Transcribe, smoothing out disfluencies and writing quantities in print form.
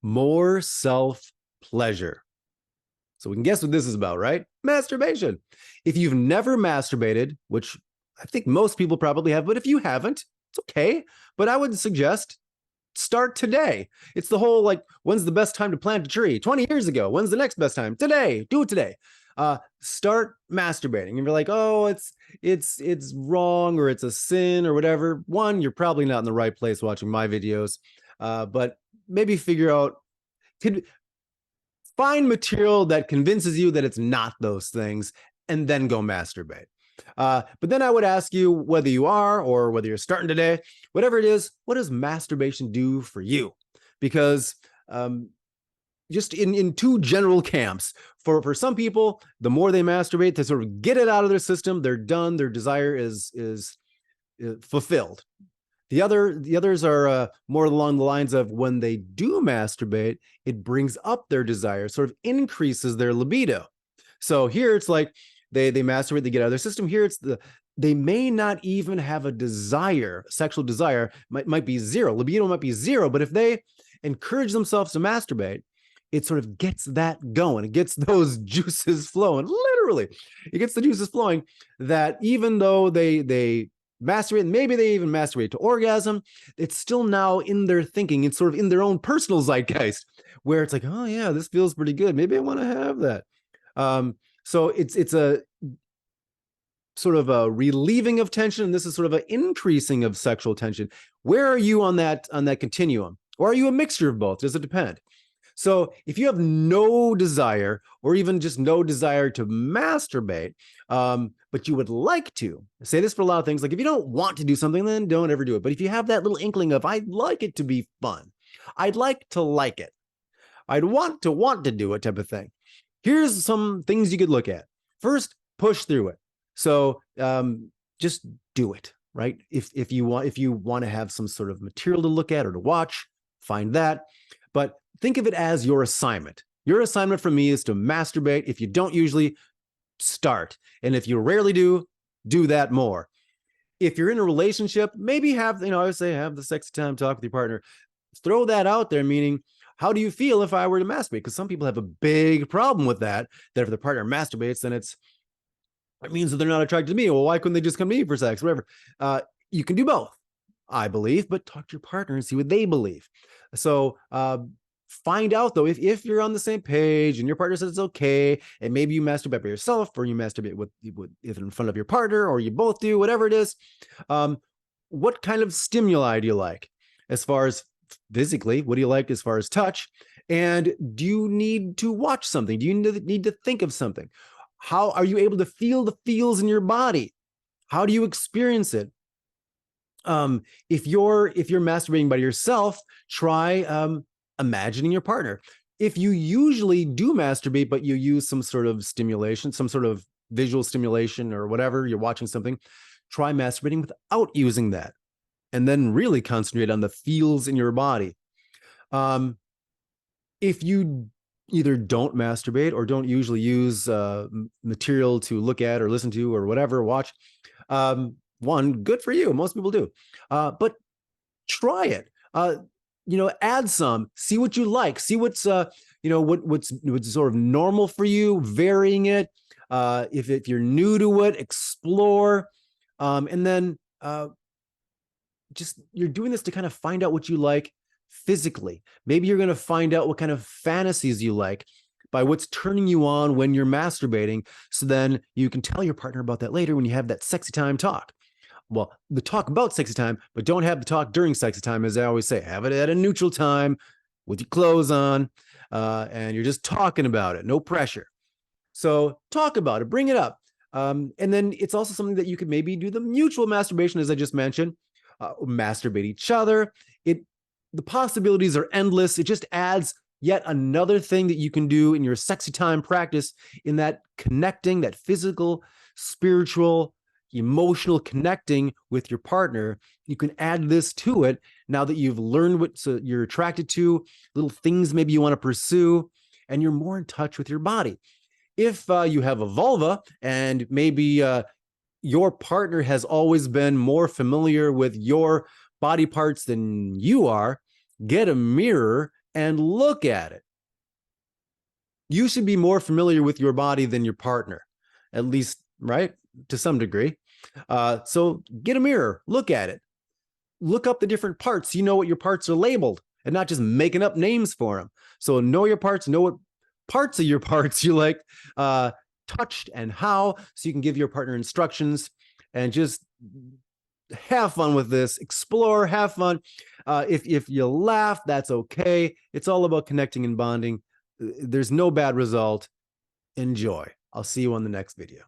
More self-pleasure. So we can guess what this is about, right? Masturbation. If you've never masturbated, which I think most people probably have, but if you haven't, it's okay. But I would suggest start today. It's the whole like, when's the best time to plant a tree? 20 years ago. When's the next best time? Today. Do it today. Start masturbating. And you're like, oh, it's wrong or it's a sin or whatever. One, you're probably not in the right place watching my videos. But maybe figure out, could find material that convinces you that it's not those things, and then go masturbate. But then I would ask you, whether you are or whether you're starting today, whatever it is, what does masturbation do for you? Because just in two general camps, for some people, the more they masturbate to sort of get it out of their system, they're done, their desire is fulfilled. The others are more along the lines of, when they do masturbate, it brings up their desire, sort of increases their libido. So here it's like they masturbate, they get out of their system. Here it's they may not even have a desire, sexual desire, might be zero. Libido might be zero, but if they encourage themselves to masturbate, it sort of gets that going. It gets those juices flowing. Literally, it gets the juices flowing, that even though they masturbate, maybe they even masturbate to orgasm, it's still now in their thinking. It's sort of in their own personal zeitgeist, where it's like, oh yeah, this feels pretty good. Maybe I want to have that. So it's a sort of a relieving of tension, and this is sort of an increasing of sexual tension. Where are you on that continuum? Or are you a mixture of both? Does it depend? So if you have no desire, or even just no desire to masturbate, but you would like to, I say this for a lot of things, like if you don't want to do something, then don't ever do it. But if you have that little inkling of, I'd like it to be fun, I'd like to like it, I'd want to do it type of thing, here's some things you could look at. First, push through it. So just do it, right? If you want to have some sort of material to look at or to watch, find that. But think of it as your assignment. Your assignment from me is to masturbate. If you don't usually, start. And if you rarely do that more. If you're in a relationship, maybe I would say have the sexy time talk with your partner. Throw that out there, meaning, how do you feel if I were to masturbate? Because some people have a big problem with that if their partner masturbates, then it means that they're not attracted to me. Well, why couldn't they just come to me for sex? Whatever. You can do both, I believe, but talk to your partner and see what they believe. So find out, though, if you're on the same page and your partner says it's okay, and maybe you masturbate by yourself, or you masturbate with in front of your partner, or you both do, whatever it is. What kind of stimuli do you like as far as physically? What do you like as far as touch? And do you need to watch something? Do you need to think of something? How are you able to feel the feels in your body? How do you experience it? If you're masturbating by yourself, try imagining your partner. If you usually do masturbate, but you use some sort of stimulation, some sort of visual stimulation or whatever, you're watching something, try masturbating without using that, and then really concentrate on the feels in your body. If you either don't masturbate or don't usually use material to look at or listen to or whatever, watch, one, good for you. Most people do. But try it. Add some, see what you like, see what's what's sort of normal for you, varying it. If you're new to it, explore. And then just, you're doing this to kind of find out what you like physically. Maybe you're going to find out what kind of fantasies you like by what's turning you on when you're masturbating. So then you can tell your partner about that later when you have that sexy time talk. Well, the talk about sexy time, but don't have the talk during sexy time. As I always say, have it at a neutral time with your clothes on, and you're just talking about it, no pressure. So talk about it, bring it up. And then it's also something that you could maybe do the mutual masturbation, as I just mentioned, masturbate each other. The possibilities are endless. It just adds yet another thing that you can do in your sexy time practice, in that connecting, that physical, spiritual, emotional connecting with your partner. You can add this to it now that you've learned what you're attracted to, little things maybe you want to pursue, and you're more in touch with your body. If you have a vulva and maybe your partner has always been more familiar with your body parts than you are, get a mirror and look at it. You should be more familiar with your body than your partner, at least, right? To some degree. So get a mirror, look at it, look up the different parts. You know what your parts are labeled and not just making up names for them. So know your parts, know what parts of your parts you like touched and how, so you can give your partner instructions and just have fun with this, explore, have fun. If you laugh, that's okay. It's all about connecting and bonding. There's no bad result. Enjoy. I'll see you on the next video.